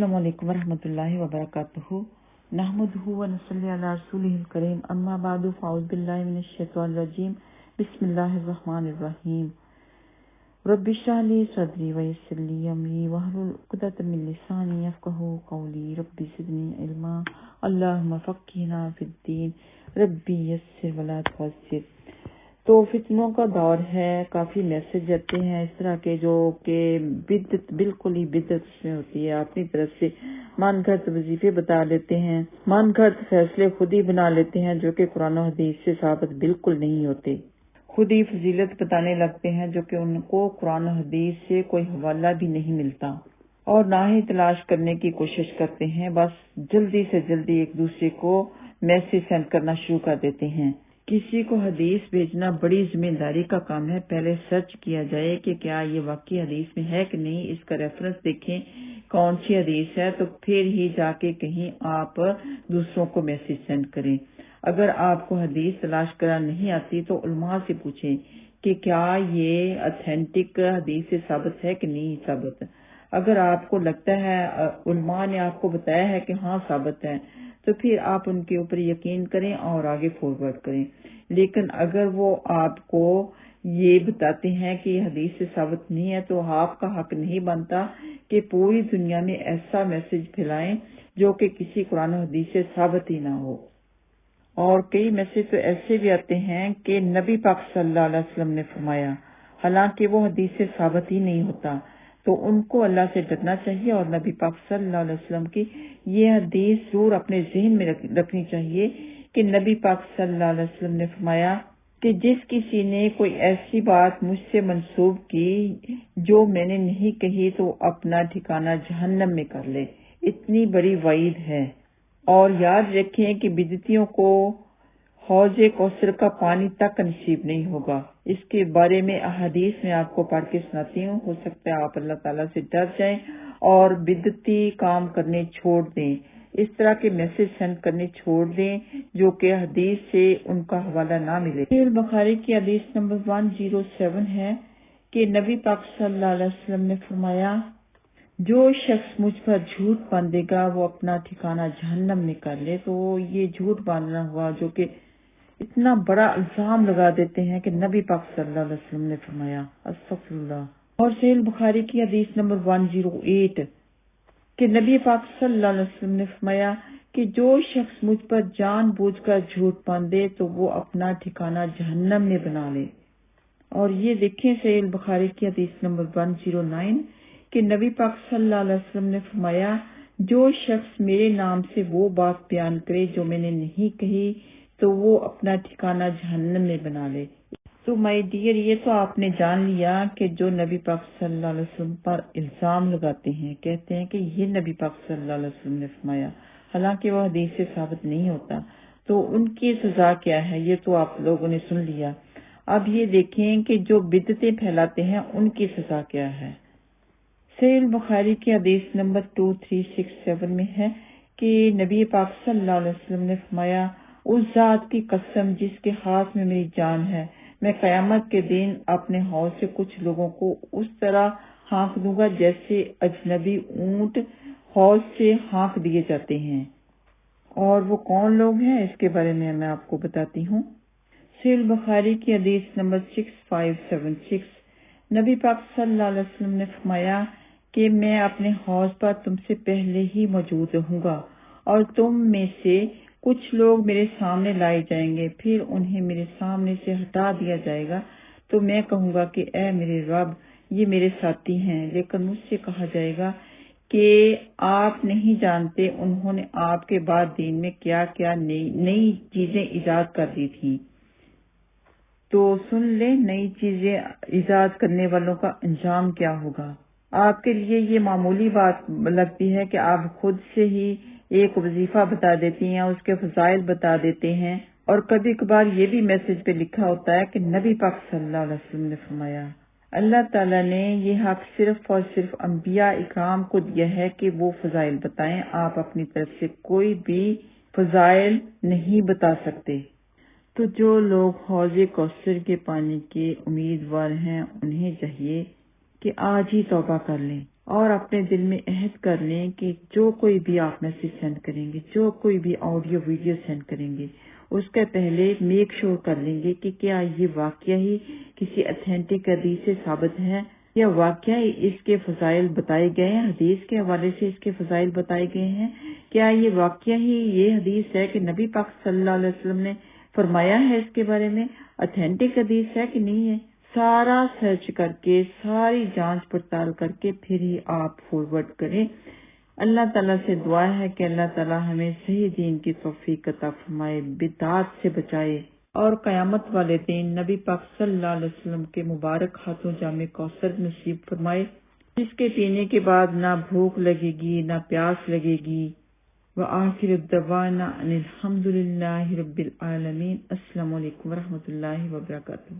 अस्सलामु अलैकुम वरहमतुल्लाहि वबरकातुहू नहमदुहू व नसल्ली अला रसूलिहिल करीम अम्मा बादु फ़अऊज़ु बिल्लाहि मिनश शैतानिर रजीम बिस्मिल्लाहिर रहमानिर रहीम रब्बि इश्रह ली सदरी व यस्सिर ली अमरी वहलुल उक़दतम मिन लिसानी यफ़क़हू क़ौली रब्बि ज़िदनी इल्मा अल्लाहुम्मा फ़क़्हिना फ़िद्दीन रब्बि यस्सिर वला तुअस्सिर। तो फितनों का दौर है, काफी मैसेज आते हैं इस तरह के जो कि बिदअत, बिल्कुल ही बिदअत में होती है। अपनी तरफ से मन घड़त वजीफे बता लेते हैं, मन घड़त फैसले खुद ही बना लेते हैं जो कि कुरान और हदीस से साबित बिल्कुल नहीं होते। खुद ही फजीलत बताने लगते हैं जो कि उनको कुरान और हदीस से कोई हवाला भी नहीं मिलता, और ना ही तलाश करने की कोशिश करते हैं। बस जल्दी से जल्दी एक दूसरे को मैसेज सेंड करना शुरू कर देते हैं। किसी को हदीस भेजना बड़ी जिम्मेदारी का काम है। पहले सर्च किया जाए कि क्या ये वाकई हदीस में है कि नहीं, इसका रेफरेंस देखें कौन सी हदीस है, तो फिर ही जाके कहीं आप दूसरों को मैसेज सेंड करें। अगर आपको हदीस तलाश करना नहीं आती तो उलमा से पूछें कि क्या ये ऑथेंटिक हदीस से साबित है कि नहीं साबित। अगर आपको लगता है उलमा ने आपको बताया है कि हाँ साबित है, तो फिर आप उनके ऊपर यकीन करें और आगे फॉरवर्ड करें। लेकिन अगर वो आपको ये बताते हैं कि हदीस से साबित नहीं है, तो आपका हक नहीं बनता कि पूरी दुनिया में ऐसा मैसेज फैलाएं जो कि किसी कुरान और हदीस से साबित ही ना हो। और कई मैसेज तो ऐसे भी आते हैं कि नबी पाक सल्लल्लाहु अलैहि वसल्लम ने फरमाया, हालांकि वो हदीस से साबित ही नहीं होता। तो उनको अल्लाह से डरना चाहिए और नबी पाक सल्लल्लाहु अलैहि वसल्लम की ये हदीस जरूर अपने ज़हन में रखनी चाहिए कि नबी पाक सल्लल्लाहु अलैहि वसल्लम ने फरमाया कि जिस किसी ने कोई ऐसी बात मुझसे मंसूब की जो मैंने नहीं कही तो अपना ठिकाना जहन्नम में कर ले। इतनी बड़ी वईद है। और याद रखें कि बिदतियों को हौज़े कौसर का पानी तक नसीब नहीं होगा। इसके बारे में अहादीस में आपको पढ़ के सुनाती हूँ। हो सकता है आप अल्लाह ताला से डर जाएं और बिदती काम करने छोड़ दें, इस तरह के मैसेज सेंड करने छोड़ दें जो कि हदीस से उनका हवाला ना मिले। सहीह बुखारी की हदीस नंबर 107 है कि नबी पाक सल्लल्लाहु अलैहि वसल्लम ने फरमाया, जो शख्स मुझ पर झूठ बांधेगा वो अपना ठिकाना जहन्नम में कर ले। तो ये झूठ बांधना हुआ जो कि इतना बड़ा इल्जाम लगा देते हैं कि नबी पाक सल्लल्लाहु अलैहि वसल्लम ने फरमाया, अस्तगफिरुल्लाह। और सहीह बुखारी की हदीस नंबर 108 कि नबी पाक सल्लल्लाहु अलैहि वसल्लम ने फरमाया कि जो शख्स मुझ पर जानबूझकर झूठ बांधे तो वो अपना ठिकाना जहन्नम में बना ले। और ये देखें सहीह बुखारी की हदीस नंबर 109 कि नबी पाक सल्लल्लाहु अलैहि वसल्लम ने फरमाया, जो शख्स मेरे नाम से वो बात बयान करे जो मैंने नहीं कही तो वो अपना ठिकाना जहन्नम में बना ले। तो माय डियर, ये तो आपने जान लिया कि जो नबी पाक सल्लल्लाहु अलैहि वसल्लम पर इल्जाम लगाते हैं, कहते हैं कि ये नबी पाक सल्लल्लाहु अलैहि वसल्लम ने फरमाया, हालांकि वो हदीस से साबित नहीं होता, तो उनकी सजा क्या है ये तो आप लोगों ने सुन लिया। अब ये देखें कि जो बिदतें फैलाते हैं उनकी सजा क्या है। सहीह बुखारी की हदीस नंबर 2367 में है कि नबी पाक सल्लल्लाहु अलैहि वसल्लम ने फरमाया, उस जात की कसम जिसके हाथ में मेरी जान है, मैं कयामत के दिन अपने हौज से कुछ लोगों को उस तरह हाँक दूंगा जैसे अजनबी ऊंट हौज से हाँक दिए जाते हैं। और वो कौन लोग हैं इसके बारे में मैं आपको बताती हूँ। सहीह बुखारी की हदीस नंबर 6576 नबी पाक सल्लल्लाहु अलैहि वसल्लम ने फरमाया कि मैं अपने हौज पर तुमसे पहले ही मौजूद रहूंगा और तुम में से कुछ लोग मेरे सामने लाए जाएंगे, फिर उन्हें मेरे सामने से हटा दिया जाएगा। तो मैं कहूंगा कि ऐ मेरे रब, ये मेरे साथी हैं। लेकिन मुझसे कहा जाएगा कि आप नहीं जानते उन्होंने आपके बाद दीन में क्या क्या नई चीजें इजाद कर दी थी। तो सुन ले, नई चीजें इजाद करने वालों का अंजाम क्या होगा। आपके लिए ये मामूली बात लगती है कि आप खुद से ही एक वजीफा बता देती हैं, उसके फजाइल बता देते हैं, और कभी कभार ये भी मैसेज पे लिखा होता है कि नबी पाक सल्लल्लाहु अलैहि वसल्लम ने फरमाया। अल्लाह ताला ने ये हक सिर्फ और सिर्फ अंबिया इकराम को दिया है कि वो फजाइल बताएं। आप अपनी तरफ से कोई भी फजाइल नहीं बता सकते। तो जो लोग हौज़े कौसर के पानी के उम्मीदवार हैं उन्हें चाहिए कि आज ही तौबा कर लें اور اپنے دل میں عہد کر لیں کہ جو کوئی بھی آپ میسج سینڈ کریں گے، جو کوئی بھی آڈیو ویڈیو سینڈ کریں گے، اس کے پہلے میک شور کر لیں گے کہ کیا یہ واقعہ ہی کسی اتھینٹک حدیث سے ثابت ہے، یا واقعہ اس کے فضائل بتائے گئے ہیں، حدیث کے حوالے سے اس کے فضائل بتائے گئے ہیں، کیا یہ واقعہ ہی یہ حدیث ہے کہ نبی پاک صلی اللہ علیہ وسلم نے فرمایا ہے، اس کے بارے میں اتھینٹک حدیث ہے کہ نہیں ہے۔ سارا سرچ کر کے، ساری جانچ پڑتال کر کے پھر ہی آپ فارورڈ کریں۔ اللہ تعالیٰ سے دعا ہے کہ اللہ تعالیٰ ہمیں صحیح دین کی توفیق عطا فرمائے، بدعات سے بچائے، اور قیامت والے دن نبی پاک صلی اللہ علیہ وسلم کے مبارک ہاتھوں جام کوثر نصیب فرمائے، جس کے پینے کے بعد نہ بھوک لگے گی نہ پیاس لگے گی۔ وآخر الدعوانا ان الحمد للہ رب العالمین۔ السلام علیکم ورحمۃ اللہ وبرکاتہ۔